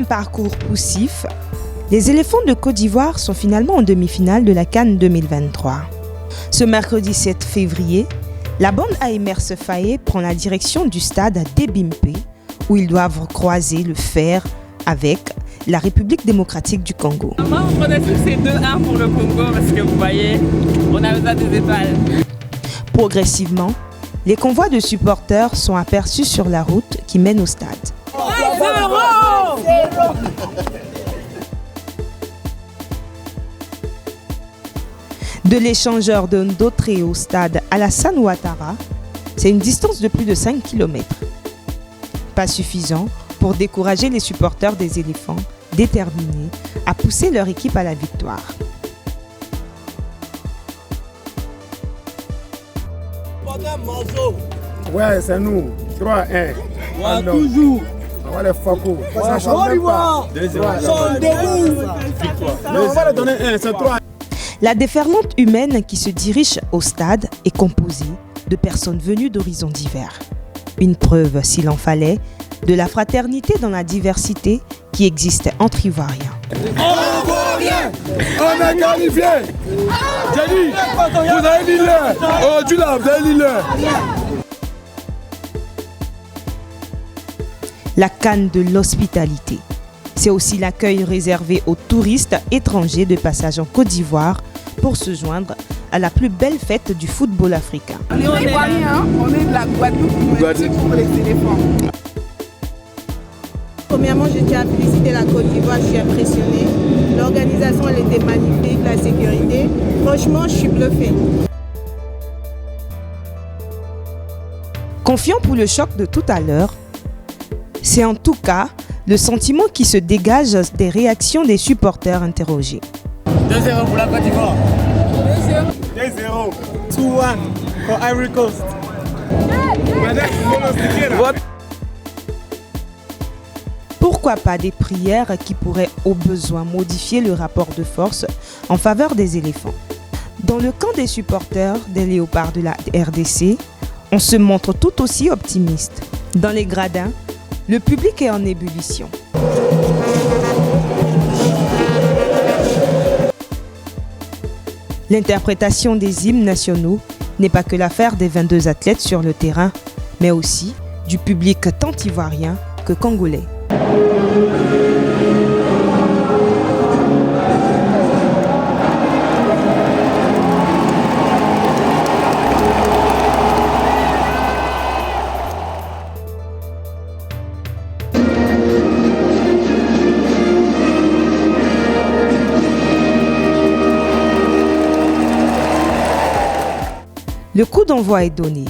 un parcours poussif, les éléphants de Côte d'Ivoire sont finalement en demi-finale de la CAN 2023. Ce mercredi 7 février, la bande AMR Faye prend la direction du stade d'Ebimpe, où ils doivent croiser le fer avec la République démocratique du Congo. Moi, on pronostique que c'est 2-1 pour le Congo parce que vous voyez, on a besoin des étoiles. Progressivement, les convois de supporters sont aperçus sur la route qui mène au stade. De l'échangeur de Ndotré au stade Alassane Ouattara, c'est une distance de plus de 5 km. Pas suffisant pour décourager les supporters des éléphants déterminés à pousser leur équipe à la victoire. Ouais, c'est nous. 3-1. Ouais, toujours. On va les faco. Ça change même pas. 2-0. On va les donner 1, c'est 3. La déferlante humaine qui se dirige au stade est composée de personnes venues d'horizons divers. Une preuve, s'il en fallait, de la fraternité dans la diversité qui existe entre Ivoiriens. On est qualifié. J'ai dit, vous avez dit l'heure. Oh, tu l'as, vous avez dit l'heure. La canne de l'hospitalité. C'est aussi l'accueil réservé aux touristes étrangers de passage en Côte d'Ivoire pour se joindre à la plus belle fête du football africain. On est Ivoiriens, on est de la Guadeloupe pour les éléphants. Premièrement, je tiens à féliciter la Côte d'Ivoire, je suis impressionnée. L'organisation, elle était magnifique, la sécurité. Franchement, je suis bluffée. Confiant pour le choc de tout à l'heure, c'est en tout cas le sentiment qui se dégage des réactions des supporters interrogés. 2-0 pour la Côte d'Ivoire. 2-0. 2-1 pour Ivory Coast. Pourquoi pas des prières qui pourraient au besoin modifier le rapport de force en faveur des éléphants. Dans le camp des supporters des léopards de la RDC, on se montre tout aussi optimiste. Dans les gradins, le public est en ébullition. L'interprétation des hymnes nationaux n'est pas que l'affaire des 22 athlètes sur le terrain, mais aussi du public tant ivoirien que congolais. Le coup d'envoi est donné.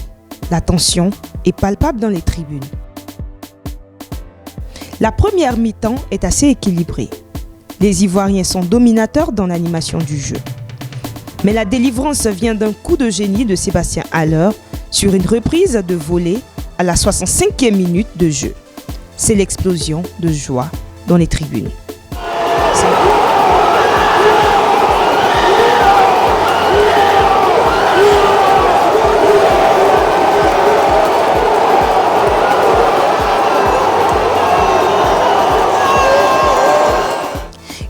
La tension est palpable dans les tribunes. La première mi-temps est assez équilibrée. Les Ivoiriens sont dominateurs dans l'animation du jeu. Mais la délivrance vient d'un coup de génie de Sébastien Haller sur une reprise de volée à la 65e minute de jeu. C'est l'explosion de joie dans les tribunes.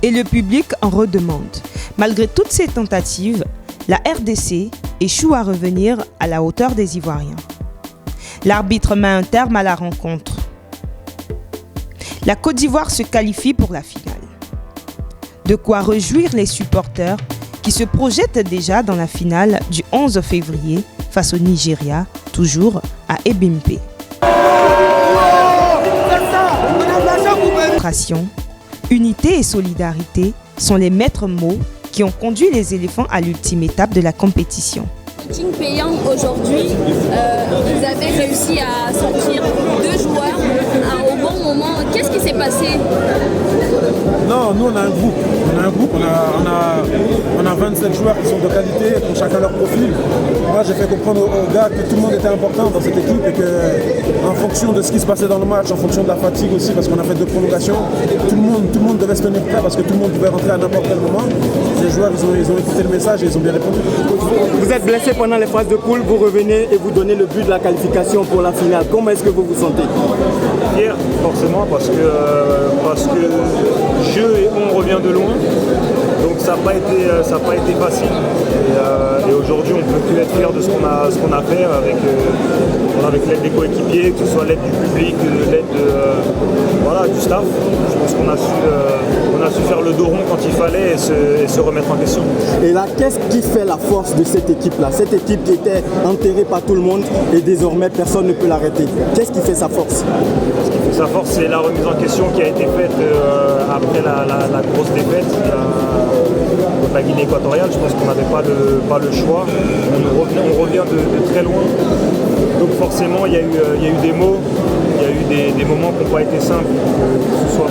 Et le public en redemande. Malgré toutes ces tentatives, la RDC échoue à revenir à la hauteur des Ivoiriens. L'arbitre met un terme à la rencontre. La Côte d'Ivoire se qualifie pour la finale. De quoi réjouir les supporters qui se projettent déjà dans la finale du 11 février face au Nigeria, toujours à Ebimpe. Unité et solidarité sont les maîtres mots qui ont conduit les éléphants à l'ultime étape de la compétition. Coaching payant aujourd'hui, vous avez réussi à sortir 2 joueurs au bon moment. Qu'est-ce qui s'est passé? Non, nous on a un groupe. On a 27 joueurs qui sont de qualité, qui ont chacun leur profil. Moi j'ai fait comprendre aux gars que tout le monde était important dans cette équipe et que en fonction de ce qui se passait dans le match, en fonction de la fatigue aussi, parce qu'on a fait 2 prolongations, tout le monde devait se tenir prêt parce que tout le monde pouvait rentrer à n'importe quel moment. Les joueurs ils ont écouté le message et ils ont bien répondu. Vous êtes blessé pendant les phases de poule, vous revenez et vous donnez le but de la qualification pour la finale. Comment est-ce que vous vous sentez? Fier, forcément, parce que jeu et on revient de loin. Donc ça n'a pas été facile. Et aujourd'hui, on ne peut plus être fier de ce qu'on a fait avec l'aide des coéquipiers, que ce soit l'aide du public, l'aide du staff. Je pense qu'on a su faire le dos rond quand il fallait et se remettre en question. Et là, qu'est-ce qui fait la force de cette équipe-là? Cette équipe qui était enterrée par tout le monde et désormais personne ne peut l'arrêter. Qu'est-ce qui fait sa force? Ce qui fait sa force, c'est la remise en question qui a été faite après la grosse défaite contre la Guinée équatoriale. Je pense qu'on n'avait pas le choix. On revient de très loin. Donc forcément, il y a eu des mots, il y a eu des moments qui n'ont pas été simples, que ce soit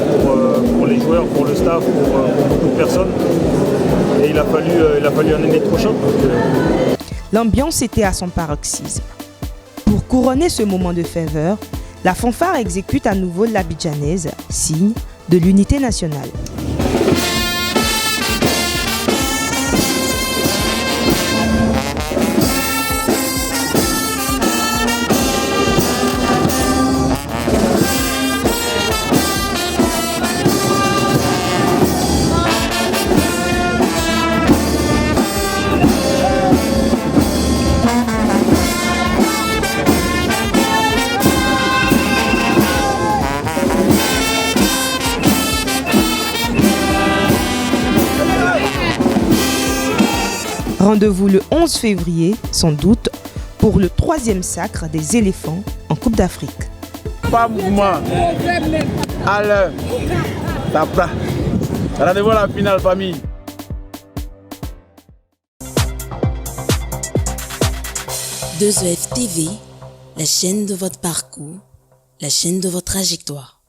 pour les joueurs, pour le staff, pour beaucoup de personnes. Et il a fallu un électrochoc. L'ambiance était à son paroxysme. Pour couronner ce moment de ferveur, la fanfare exécute à nouveau l'abidjanaise, signe de l'unité nationale. Rendez-vous le 11 février, sans doute, pour le 3e sacre des éléphants en Coupe d'Afrique. Pas mouvement. À l'heure. Rendez-vous à la finale, famille. Deux EF TV, la chaîne de votre parcours, la chaîne de votre trajectoire.